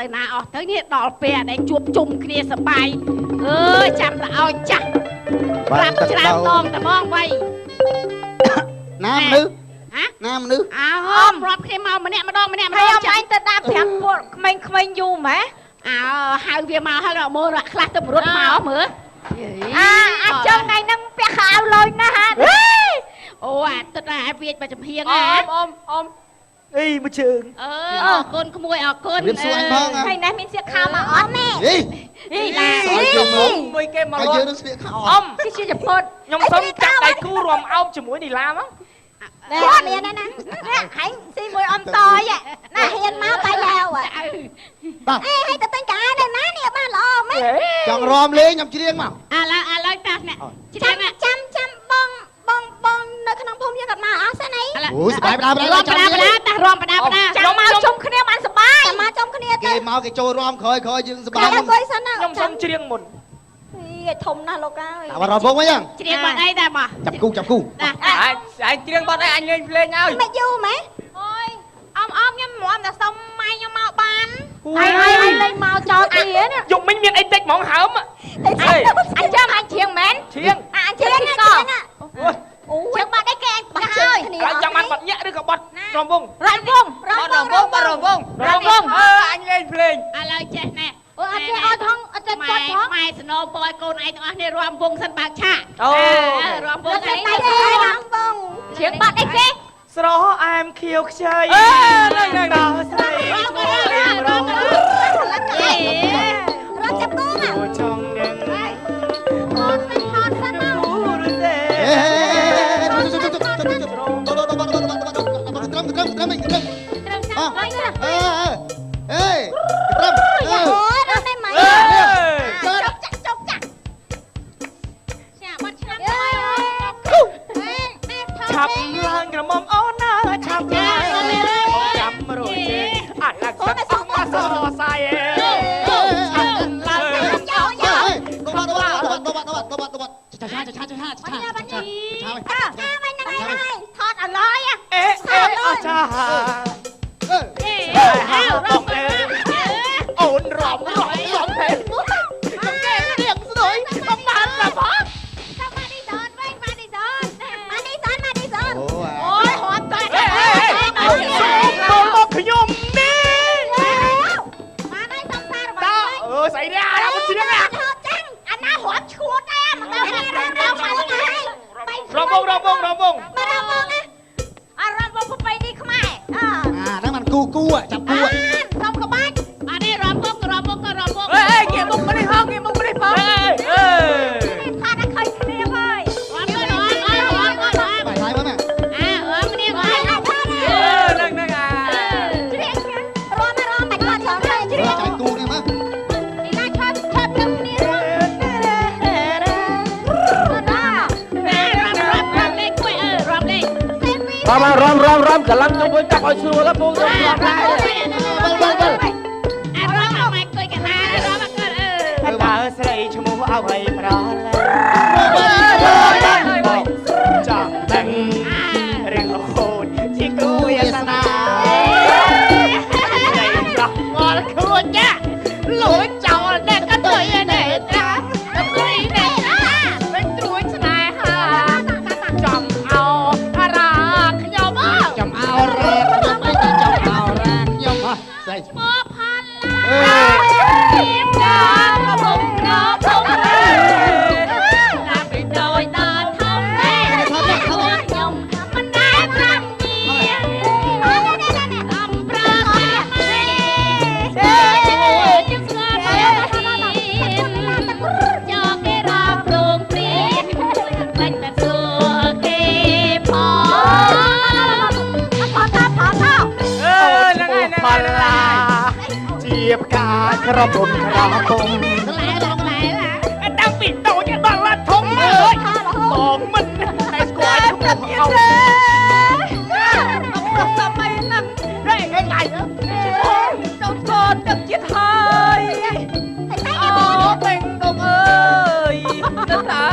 ទៅណាអស់ទៅនេះដល់ពេលដែលជួបជុំគ្នាសប្បាយអើយចាំតែឲ្យចាស់ប្រាប់ច្រើនដងតែបងវៃណាមនុស្សណាមនុស្សអើរាប់គ្នាមកម្នាក់ម្ដងហើយអញទៅដាក់ប្រាប់ពួកក្មេងយូរម៉េចអើហៅវាមកហើយមើលខ្លះទៅរត់មកមើលអាចចឹងថ្ងៃហ្នឹងពាក់ខោអាវលុយណាស់អូអាទឹកអាវាចមកចំហៀងណាអ៊ំអីមួយជើងអរគុណក្មួយអរគុណរៀបសួរអញផងថ្ងៃនេះមានសៀកខោមកអត់ម៉ែឡាមួយគេមកយើងនឹងស្លៀកខោអ៊ំគេជាចពុតខ្ញុំសុំចាប់ដៃគូរួមអោបជាមួយនីឡាមកគាត់មានណាហែងស៊ីមួយអ៊ំតយណាហ៊ានមកបាយឡាវហើយទៅទិញកានៅណានេះបានល្អម៉េចចង់រំលេងខ្ញុំច្រៀងមកឥឡូវតាអ្នកច្រៀងចាំបងនៅក្នុងភូមិយើងគាត់មកអស់សិនអីអូយសបាយបដាតារំបដាចាំមកជុំគ្នាបានសបាយចាំមកជុំគ្នាគេមកគេចូលរំក្រោយយើងសបាយខ្ញុំសុំច្រៀងមុនឲ្យធំណាស់លោកអើយតែរំវងវិញយ៉ាងច្រៀងបាត់អីដែរមកចាប់គូអញច្រៀងបាត់អីអញលេងភ្លេងឲ្យមិនយូរម៉េចអូយអ៊ំខ្ញុំមុំតែសុំម៉ៃខ្ញុំមកបានហើយលេងមកចោលទៀតយកមិញមានអីតិចហ្មងហើមអញចាំអញច្រៀងមែនច្រៀងអញច្រៀងកអូច្រៀងបាត់អីគេអញបាត់ហើយហើយចង់បានបាត់ញាក់ឬក៏បាត់រំវងរំវងអញលេងភ្លេងឥឡូវចេះណែអត់ចេះអត់ថងអត់ចេះគាត់ផងម៉ែសណោពឲ្យកូនឯងទាំងអស់គ្នារំវងសិនបើកឆាករំវងអីរំវងច្រៀងបាត់អីគេស្រោអែមខៀវខ្ចីនៅដល់ស្រីរត់ចាប់គូមកចង់ដឹងអត់មិនថតសិនមកឬទេឆាប់ឡើងក្រមុំអូនណាឆាប់ឡើងចាំរួចទេអាឡាក់សាក់អស់មកសរសៃឆាប់ឡើងថតអឡយអេអស់ចាអូនរំទេរៀងស្រួយអំបានឡាផងអូយហត់តើមកខ្ញុំនេះបានហើយសំសាររបស់ស្អីនេះអាមិនជ្រៀងអាចឹងអាណារត់ឈួតដែរមកដល់រំវងមករំវងអារំវងប្រពៃនេះខ្មែរហ្នឹងมันគូចាប់គូសុំក្បាច់អានេះរំវងគេមុខមកនេះហោគេមុខមកនេះផងថាតែឃើញគ្នាហើយរំទៅរំបាយហើយមើលណារំគ្នាហើយហ្នឹងច្រៀងរំបាច់គាត់ចង់ទៅច្រៀងចាយគូនេះមើលនេះណាឆាត់ទៅគ្នារំលេងគួយរំលេងរំកម្លាំងទៅវិញចាប់ឲ្យស្រួលពងទៅរំដែររំមកគួយកណារំមកគាត់តើស្រីឈ្មោះអ្វីប្រឡាចង់ដឹងរឿងរហូតជាគូយស្នាតែប្រោះងល់ខ្លួនចាលួចចោលតែក៏ទៅឯនេះតាទៅនេះវិញត្រួយស្នេហាចំអោរាខ្ញុំចំអោរ៉ាខ្ញុំអីទៅចំអោរ៉ាខ្ញុំហ៎ស្អីឈ្មោះផាន់ឡាទៀមកាកំពុងរកភុំណាពីដោយដល់ធំទេខ្ញុំមិនដែលប្រាំញៀនអំប្រាំជាស្ងាត់យកគេរកព្រមព្រៀងបាច់តែសួរគេផងថតហ្នឹងហើយឡាជាផ្កាក្រពុំកន្លែងតាំងពីតូចដល់ឡើងធំហើយបងមិនតែស្គាល់ឈ្មោះអោសម័យហ្នឹងរែងឯងឡាយចូលកូនទឹកចិត្តហើយអូបេងដងអើយទៅតែ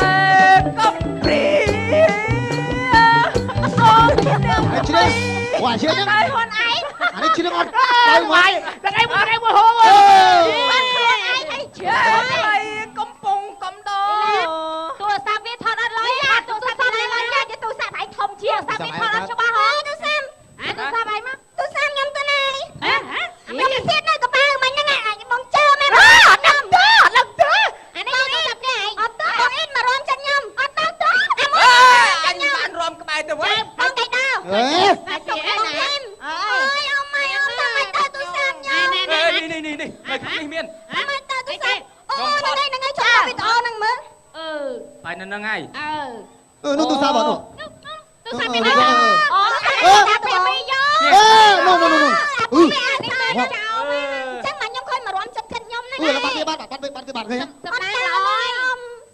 កុំព្រីអូខ្ញុំច្រៀងវ៉ាច្រៀងហ្នឹងហើយខ្លួនឯងអានេះច្រៀងអត់ទៅវាយតែឯងមកហូ នេះនេះមាន មិនតើទៅស្អីអូហ្នឹងហ្នឹងចូលវីដេអូហ្នឹងមើល ហើយនៅហ្នឹងហើយ នោះទូរស័ព្ទបងនោះ ទូរស័ព្ទមានអីអូតែពេលមីយោ នោះអឺ នេះមើលចោលចឹងមកខ្ញុំឃើញមករំចិត្តចិត្តខ្ញុំហ្នឹង បាត់គេបាត់ឃើញ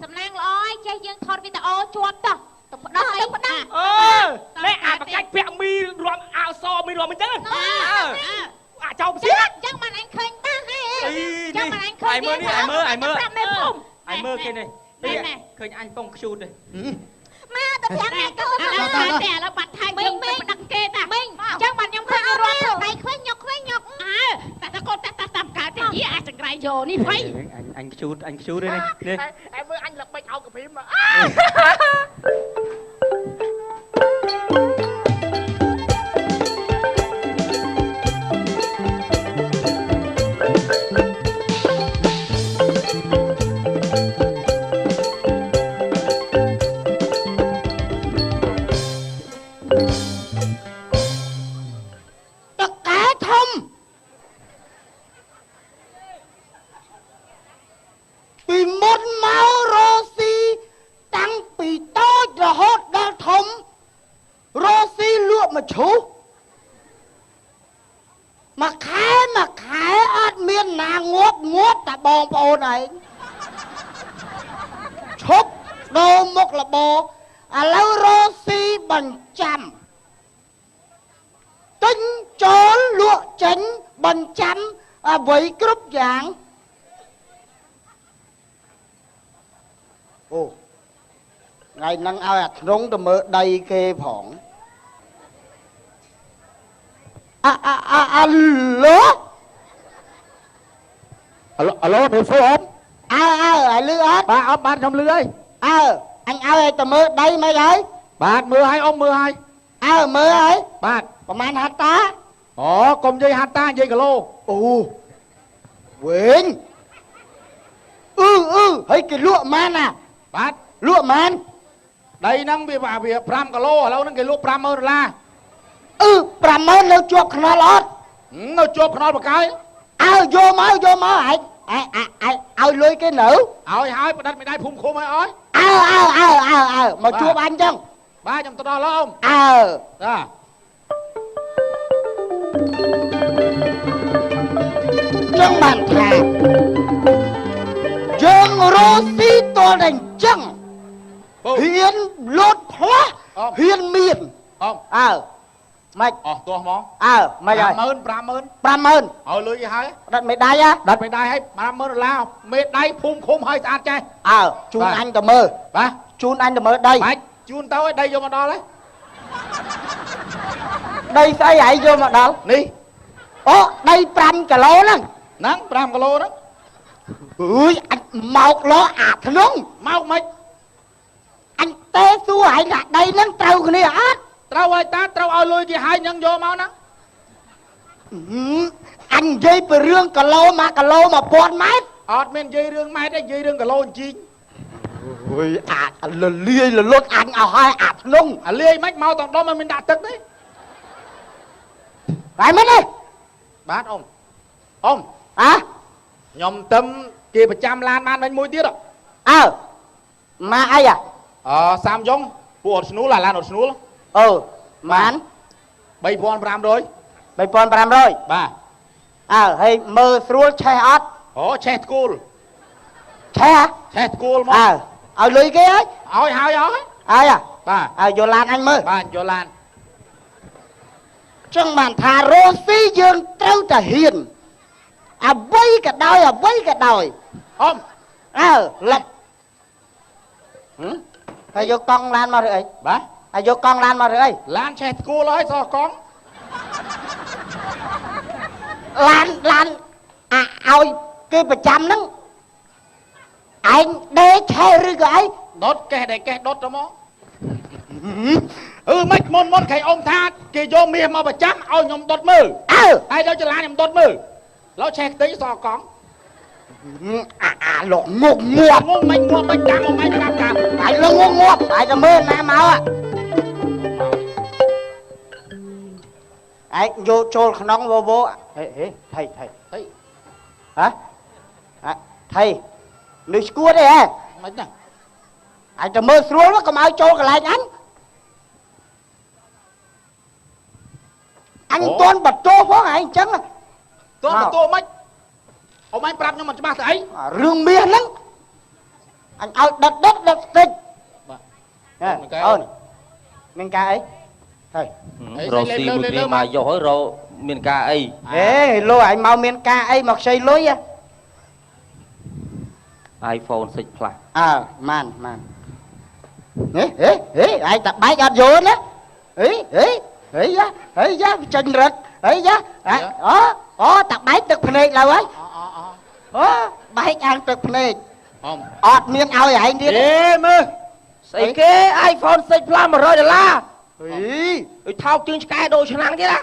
សំឡាងល្អចេះយើងថតវីដេអូជាប់តោះទៅផ្ដោះទៅផ្ដោះ នេះអាបកាច់ពាក់មីរំអាវសមីរំអញ្ចឹងអាចោលផ្ទះ ចឹងមិនអញឃើញតើហេ នេះឯមើលនេះឯមើល ប្រាប់មេភូមិ ឯមើលគេនេះឃើញអញពងខ្ជូតទេ មកទៅ5ម៉ែកូន តែឥឡូវបាត់ថៃយើងទៅប្តឹងគេតាមិញចឹងបាត់ខ្ញុំឃើញរត់ដៃខ្វែងញុកតែកូនតែតាមកើតទេយីអាចចង្រៃយោនេះភ័យ អញខ្ជូតទេនេះ ឯមើលអញល្បិចអោកព្រីម តកែធំពីមុនមករស់ស៊ីតាំងពីតូចរហូតដល់ធំរស់ស៊ីលក់មកឈូសមួយខែអត់មានណាងាប់តែបងប្អូនឯងឈប់ដូរមុខលបឥឡូវរស់ស៊ីបញ្ចាំទិញចូលលក់ចេញបញ្ចាំអ្វីគ្រប់យ៉ាងអូថ្ងៃហ្នឹងឲ្យអាធ្នងទៅមើលដីគេផងអាឡូនេះហ្វូអត់ឲ្យលឺអត់បាទអត់បានខ្ញុំលឺហើយអញឲ្យទៅមើលដីមិនហើយបាទមើលហើយអ៊ំមើលហើយមើលហើយបាទប្រហែលហត្តាអូកុំនិយាយហត្តានិយាយគីឡូអូវិញហើយគេលក់ម៉ានណាបាទលក់ម៉ានដីហ្នឹងវា5គីឡូឥឡូវហ្នឹងគេលក់$50,000 50000នៅជាប់ខ្នល់អត់នៅជាប់ខ្នល់បកាយយកមកឲ្យលុយគេនៅឲ្យហើយផ្ដិតមិនដៃភូមិឃុំឲ្យមកជួបអញចឹងបាទខ្ញុំទៅដល់ឡំតាចឹងបានថាយើងរស់ស៊ីតលតែអញ្ចឹងហ៊ានលូតផ្លាស់ហ៊ានមានម៉េចអស់ទាស់ហ្មងម៉េចហើយ50000ឲ្យលុយគេហើយដិតមេដៃឲ្យ$50,000មេដៃភូមិឃុំឲ្យស្អាតចេះជូនអញទៅមើលបាទជូនអញទៅមើលដីបាច់ជូនទៅឲ្យដីយកមកដល់ហើយដីស្អីឯងយកមកដល់នេះអូដី5គីឡូហ្នឹង5គីឡូហ្នឹងអើយអញមកលោអាធ្នងមកមិនអញទេសួរឯងថាដីហ្នឹងត្រូវគ្នាអត់ត្រូវហើយតាត្រូវឲ្យលុយគេហើយនឹងយកមកណាអញនិយាយពីរឿងគីឡូ1គីឡូ1000ម៉ែត្រអត់មាននិយាយរឿងម៉ែត្រទេនិយាយរឿងគីឡូអញ្ជីងអូយអាចលលាយលលត់អញឲ្យហើយអាធ្នងលាយមិនមកតដុំមិនមានដាក់ទឹកទេហើយមិនទេបាទអ៊ំខ្ញុំទឹមគេប្រចាំឡានបានវិញមួយទៀតមកអីសាមយ៉ុងពួកអត់ស្នួលឡានអត់ស្នួលម៉ាន3500បាទហើយមើលស្រួលឆេះអត់ឆេះស្គូលឆេះស្គូលមកឲ្យលុយគេហើយឲ្យបាទឲ្យយកឡានអញមើលបាទយកឡានចឹងបានថារស់ស៊ីយើងត្រូវតែហ៊ានអ្វីក៏ដោយអ៊ំលប់ហើយយកកង់ឡានមកឬអីបាទហើយយកកង់ឡានមកឬអីឡានឆេះស្គូលហើយសោះកង់ឡានឲ្យគេប្រចាំហ្នឹងឯងដេកឆេះឬក៏អីដុតកេះតែកេះដុតទៅមកមិនមុនខៃអ៊ំថាគេយកមាសមកប្រចាំឲ្យខ្ញុំដុតមើលហើយដល់ចលាខ្ញុំដុតមើលឡូវឆេះខ្ទេចសកង់លោកងប់ងាប់មិនចាំមិនតាមហើយលោកងាប់ហើយទៅមើលណាមកឯងយកចូលក្នុងវហេថៃ hả thầy nữ cua đây à mấy nè anh cho mơ xuống nó cầm áo trâu cả lại anh toàn bật trâu phó anh chẳng à tôi mấy ông anh prap nhưng mà ba thấy rừng miền lắm anh ao đất tinh miền ca ấy thầy rồi xì một cái mà giỏi rồi miền ca ấy ê lô anh mau miền ca ấy mặc xây lối á iPhone 6 Plus man ê ai tập bái cho vô đó ê giá chân rực ê giá tập bái tực này là ấy bái ăn tực này ọt miếng ao vậy đi ê mơ xây cái iPhone 6 Plus $100 thao chương cái đồ cho năng chứ đó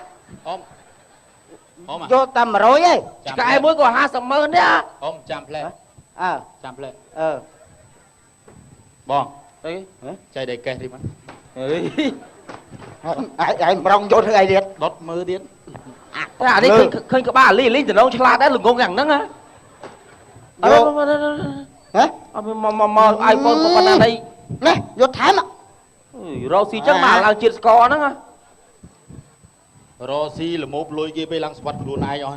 vô tầm rồi ấy cái mới có 20 đấy à ông chạm lên chạm lên bon chạy đầy kẹt đi mà anh rong vô thứ ai điệt đốt mưa điên à đây khơi có ba ly từ đâu chả đấy lùng con gẳng nắng á hả mà iPhone của con đây nè vô thái mà Rossi chắc mà là chuyện score đó Rossi là một lôi kia bây lăng squat luôn ai rồi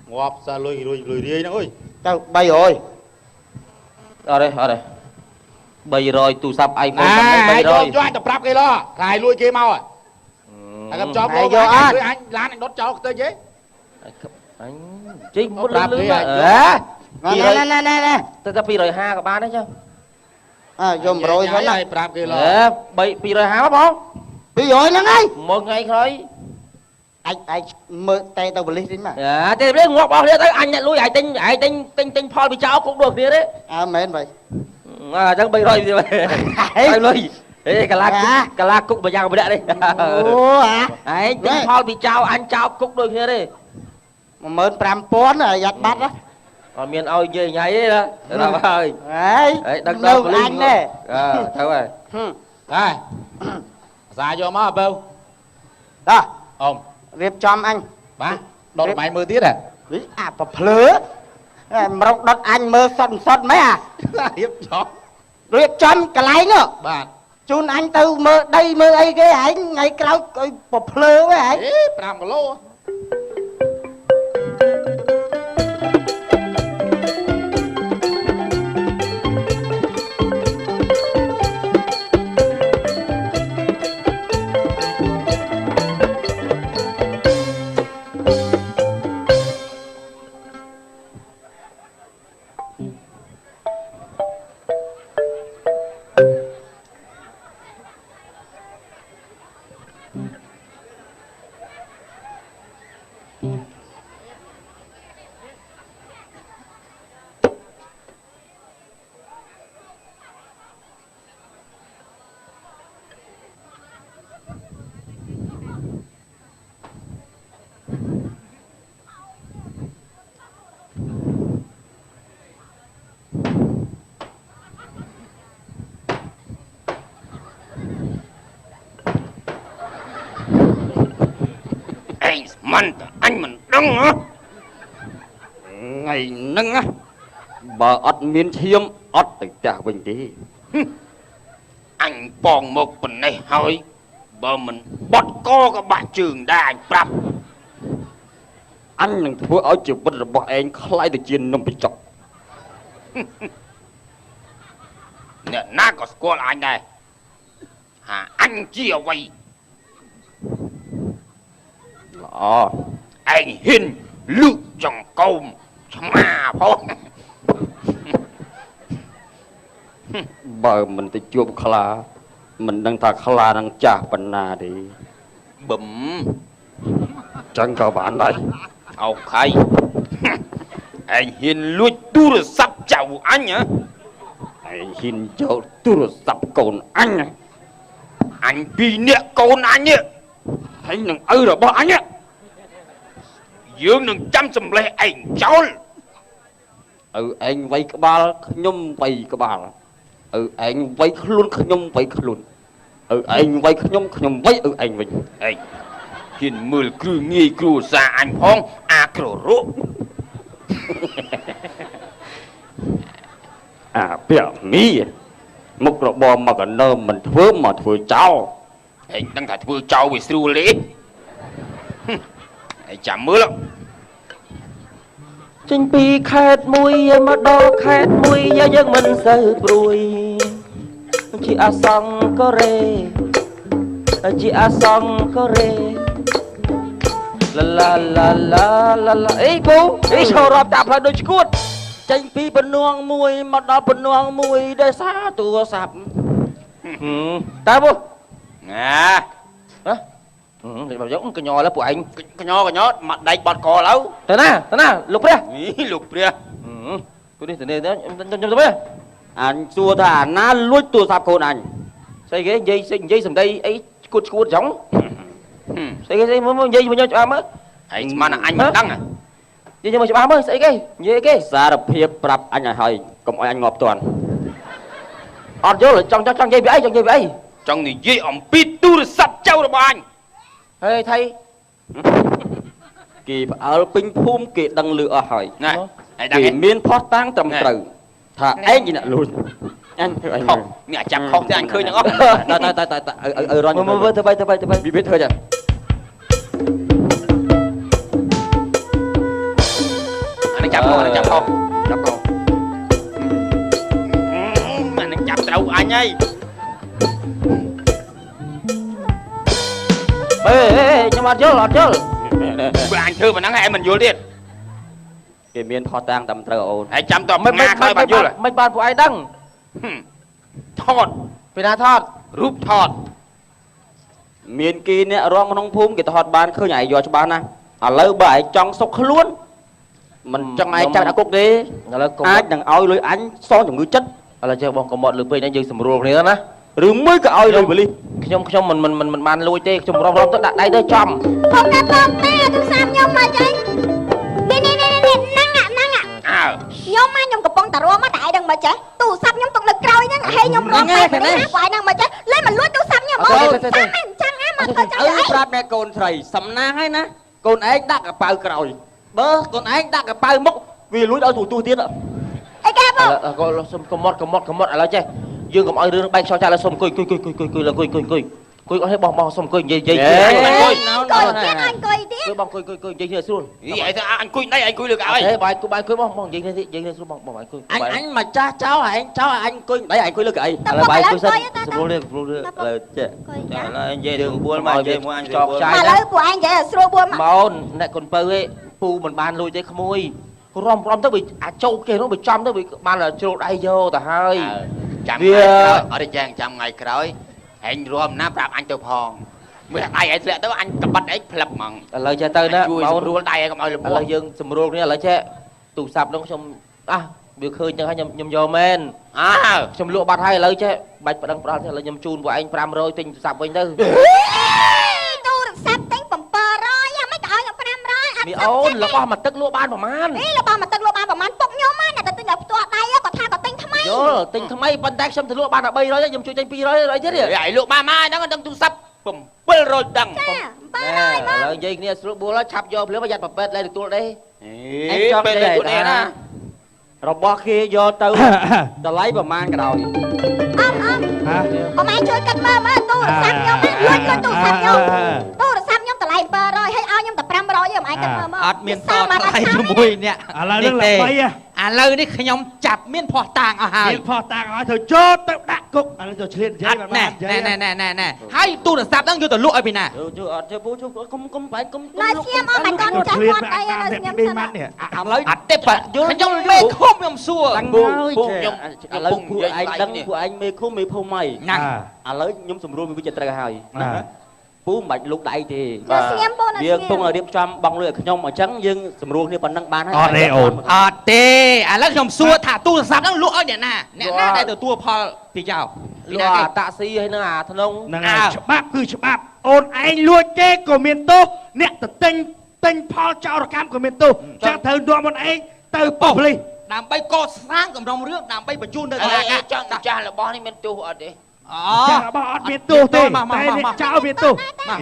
ngọp ra lôi đi nó ơi đâu bay rồi ở đây bay rồi tụ sập iPhone bay rồi cho anh tập rap kia lo cài lôi kia mau à anh cầm cho vô anh lán anh đốt cho tới chế anh chính muốn rap lưới nè ta pi rồi ha của ba đấy chứ dùm rồi phải này rap kia lo bay pi rồi ha bác pi rồi nè ngay một ngày thôi anh mơ tay tao beli đi mà thì biết ngọc bảo thế tới anh nhận lui ai tinh Paul bị cháu cũng được đi đấy mến vậy chẳng bay rồi gì vậy ai lui ê cả la cục mà giang mà đi ấy tinh Paul bị cháu anh cháu cũng được thế đi mà mơn pram pón rồi giặt bắt đó còn miền ơi gì nhảy đó đâu ơi đấy đừng đâu anh nè thôi rồi đây ra vô má bao đó ông riệp chom anh ba đốt máy mưa tiết à bà phở mọc đốt anh mơ sọt mấy riệp chom cả lấy nữa bạn chun anh từ mơ đây mơ ấy cái anh ngày cao bà phở với anh làm cái lô anh mình đừng á ngày nâng á bà ớt miên thiêm ớt tình trả bình đi anh còn một phần này hỏi bà mình bọt co các bạn trường đà anh prap anh đừng thua ở trường bất bọn anh khai từ chiên nông bị chọc nè na có score anh đây anh chia quay anh hiền lự trong câu mà thôi bởi mình tới chuông khla mình đang thà khla đang trả phần nào đi bấm chẳng có bạn đây ok anh hiền lui tu được sắp chào anh nhá anh hiền chào tu được sắp cồn anh anh bị nè cồn anh nhá thấy nằng rồi bỏ anh á dương nằng chăm sầm lệ anh cháu anh vay cái ba nhung vay cái ba anh vay luôn nhung vay luôn anh vay nhung vay anh vay anh hiện mười cứ nghi cứ xa anh phong à cờ rô ពាក់មីមុខរបរមកកណ្ដើមមិនធ្វើមកធ្វើចោលឯងដឹងថាធ្វើចោលវាស្រួលទេឯងចាំមើលចេញពីខេត្តមួយមកដល់ខេត្តមួយយើងមិនសូវព្រួយជាអាសង្ឃកូរ៉េជាអាសង្ឃកូរ៉េឡាឡាឡាឡាឡាអីពូអីឈររាប់តាមផ្លូវដូចឈួតចេញពីបំណងមួយមកដល់បំណងមួយដោយសារទូរស័ព្ទតើពូណាបើយកកញ្ញល់ពួកឯងកញ្ញមកដែកបត់កឡូវទៅណាលោកព្រះលោកព្រះទូនេះទៅនេះខ្ញុំទៅវិញអញសួរថាអាណាលួចទូរស័ព្ទកូនអញស្អីគេនិយាយសំដីអីឈួតចឹងស្អីគេមើលនិយាយមកច្បាស់មើលឯងស្មានអញមិនដឹងនិយាយមកច្បាស់មើលស្អីគេនិយាយគេសារភាពប្រាប់អញឲ្យហើយកុំឲ្យអញងាប់តាន់អត់យល់ចង់និយាយពីអីចង់និយាយអំពីទូរស័ព្ទចៅរបស់អញហេថៃគេផ្អើលពេញភូមិគេដឹងលឺអស់ហើយណាឯងដឹងគេមានផុសតាំងត្រឹមត្រូវថាឯងជាអ្នកលួចអញធ្វើអីនេះអាចាប់ខុសទេអញឃើញទាំងអស់តើរញមើលទៅវាធ្វើចាអានេះចាប់ខុសអានេះចាប់ត្រូវអញហើយខ្ញុំអត់យល់បើអញធ្វើប៉ុណ្ណឹងឯងមិនយល់ទៀតគេមានផុសតាំងត្រឹមត្រូវអូនហើយចាំតមិនក្រោយបានយល់មិនបានពួកឯងដឹងថតពេលណាថតរូបថតមានគេអ្នករងក្នុងភូមិគេថតបានឃើញឯងយកច្បាស់ណាស់ឥឡូវបើឯងចង់សុកខ្លួនមិនចង់ឯងចាប់អាគុកទេឥឡូវអាចនឹងឲ្យលុយអញសងជំងឺចិត្តឥឡូវចេះបងកុំអត់លើពេកនេះយើងស្រួលគ្នាណាឬមួយក៏ឲ្យលុយបលិសខ្ញុំមិនបានលួចទេខ្ញុំរំទៅដាក់ដៃទៅចំផងណាទូរស័ព្ទខ្ញុំមកចេញនេះហ្នឹងខ្ញុំកំពុងតែរួមមកតែឯងដឹងមកចេះទូរស័ព្ទខ្ញុំទុកនៅក្រោយហ្នឹងហើយខ្ញុំរកតែនេះណាពួកឯងហ្នឹងមកចេះលេមិនលួចទូរស័ព្ទខ្ញុំមកចាំមិនចឹងណាមកធ្វើចឹងអើប្រាប់អ្នកកូនស្រីសំណាងហើយណាកូនឯងដាក់កប៉ៅក្រោយបើកូនឯងដាក់កប៉ៅមុខវាលួចឲ្យទូទៀតអីគេបងសុំកុំមត់ឥឡូវចេះយើងកុំឲ្យរឿងបែកខ្យល់ចាស់ឡើយសុំអង្គុយអស់ឲ្យបងសុំអង្គុយនិយាយអង្គុយទៀតអញអង្គុយទៀតបងអង្គុយនិយាយគ្នាស្រួលអីថាអង្គុយណៃអង្គុយលើកៅអីបាយអង្គុយបងនិយាយគ្នាស្រួលបងអង្គុយអញមកចាស់ចោលឯងអង្គុយណៃអង្គុយលើកៅអីឥឡូវបាយអង្គុយសិនស្រួលលើចេះឥឡូវនិយាយរឿងបួលមកនិយាយមួយអញចោកចាយឥឡូវពួកឯងនិយាយស្រួលបួលមកបងអ្នកកូនពៅឯងពូមិនបានលួចទេក្មួយរំទៅវាអាចោកគេនោះវាចំទៅវាបានជ្រុលដៃយកទៅហើយចាំវាអត់ចាំថ្ងៃក្រោយឯងរួមណាប្រាប់អញទៅផងមើលដៃឯងធ្លាក់ទៅអញក្បិតឯងផ្លឹបហ្មងឥឡូវចេះទៅណាជួយស្រួលដៃឯងកុំឲ្យលំឥឡូវយើងស្រួលគ្នាឥឡូវចេះទូរស័ព្ទនោះខ្ញុំវាឃើញចឹងហើយខ្ញុំយកមែនខ្ញុំលក់បាត់ហើយឥឡូវចេះបាច់ប្តឹងផ្ដាល់ទេឥឡូវខ្ញុំជូនពួកឯង500ទិញទូរស័ព្ទវិញទៅទូរស័ព្ទទិញ700យ៉ាងម៉េចទៅឲ្យខ្ញុំ500មីអូនរបស់មកទឹកលក់បានប្រហែលរបស់មកទឹកលក់បានប្រហែលពុកខ្ញុំណាតែទិញដល់ផ្ទាល់ដៃគាត់ថាគាត់ទិញថ្មីយល់ទិញថ្មីប៉ុន្តែខ្ញុំទៅលក់បានតែ300ខ្ញុំជួយទិញ200ទៀតឯងលក់បានមកហ្នឹងដឹងទូរស័ព្ទ700ដឹង700ឥឡូវនិយាយគ្នាស្រួលបួលឆាប់យកភ្លាមប្រយ័ត្នប្រពេតលែងទទួលទេឯងចង់ទេណារបស់គេយកទៅតម្លៃប្រមាណក៏ដោយអមជួយកាត់មើលទូរស័ព្ទខ្ញុំលួចទូរស័ព្ទខ្ញុំតម្លៃ700ហើយឲ្យខ្ញុំតែ500ទេអមឯងកាត់មើលអត់មានតថ្លៃជាមួយអ្នកឥឡូវនឹងល្បីឥឡូវនេះខ្ញុំចាប់មានផោះតាងអស់ហើយមានផោះតាងអស់ហើយចូលទៅដាក់គុកឥឡូវទៅឆ្លៀតនិយាយបានណែហើយទូរស័ព្ទហ្នឹងយកទៅលក់ឲ្យពីណាជួយអត់ជួយពូជួគុំបែកគុំឡើយស្ងៀមអត់បានកូនចាស់គាត់អីឡើយស្ងៀមសិនឥឡូវអត់ទេខ្ញុំមេឃុំខ្ញុំសួរពូខ្ញុំឥឡូវពួកឯងដឹងពួកឯងមេឃុំមេភូមិហើយណាឥឡូវខ្ញុំសម្រួលវាទៅត្រូវហើយណាពូមិនបាច់លុកដៃទេស្ងៀមពូវាកំពុងរៀបចំបងលុយឲ្យខ្ញុំអញ្ចឹងយើងសម្រួលគ្នាប៉ុណ្ណឹងបានហើយអត់ទេអូនអត់ទេឥឡូវខ្ញុំសួរថាទូរស័ព្ទហ្នឹងលក់ឲ្យអ្នកណាដែលទទួលផលពីចៅលក់អាតាក់ស៊ីហើយនឹងអាធ្នងហ្នឹងហើយច្បាប់គឺច្បាប់អូនឯងលួចទេក៏មានទោសអ្នកទៅទិញផលចោរកម្មក៏មានទោសចឹងត្រូវនាំខ្លួនឯងទៅប៉ុស្តិ៍ប៉ូលីសដើម្បីកសាងកម្រងរឿងដើម្បីបញ្ជូនទៅតុលាការចង់ចាស់របស់នេះមានទោសអត់ទេចាស់អត់មានទោសទេតែអ្នកចោលមានទោសអេ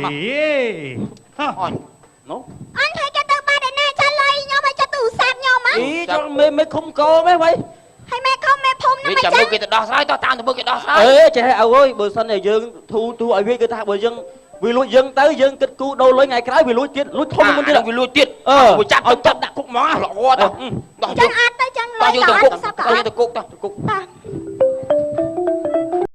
អូននោះអញធ្វើចិត្តទៅបាត់ឯណាចាលុយខ្ញុំឲ្យចិត្តទូរស័ព្ទខ្ញុំ អីចង់មេឃុំកោមែនវ៉ៃ ហើយម៉ែខំម៉ែភូមិហ្នឹង វា មិន ចាំ ចឹ មើ ង លគេទៅដោះស្រាយតោះតាមទៅមើលគេដោះស្រាយ អេចេះឲ្យអើយបើសិនតែយើងធូឲ្យវាគឺថាបើយើងវាលួចយើងទៅយើងគិតគូដូរលុយថ្ងៃក្រោយវាលួចទៀតលួចធំមុនទៀត វាលួចទៀតវាចាប់ឲ្យចាប់ដាក់គុកហ្មងល្អតោះ ចឹងអត់ទៅចឹងលុយទៅអត់ទៅសាប់ក៏អត់ ទៅគុកតោះគុក តា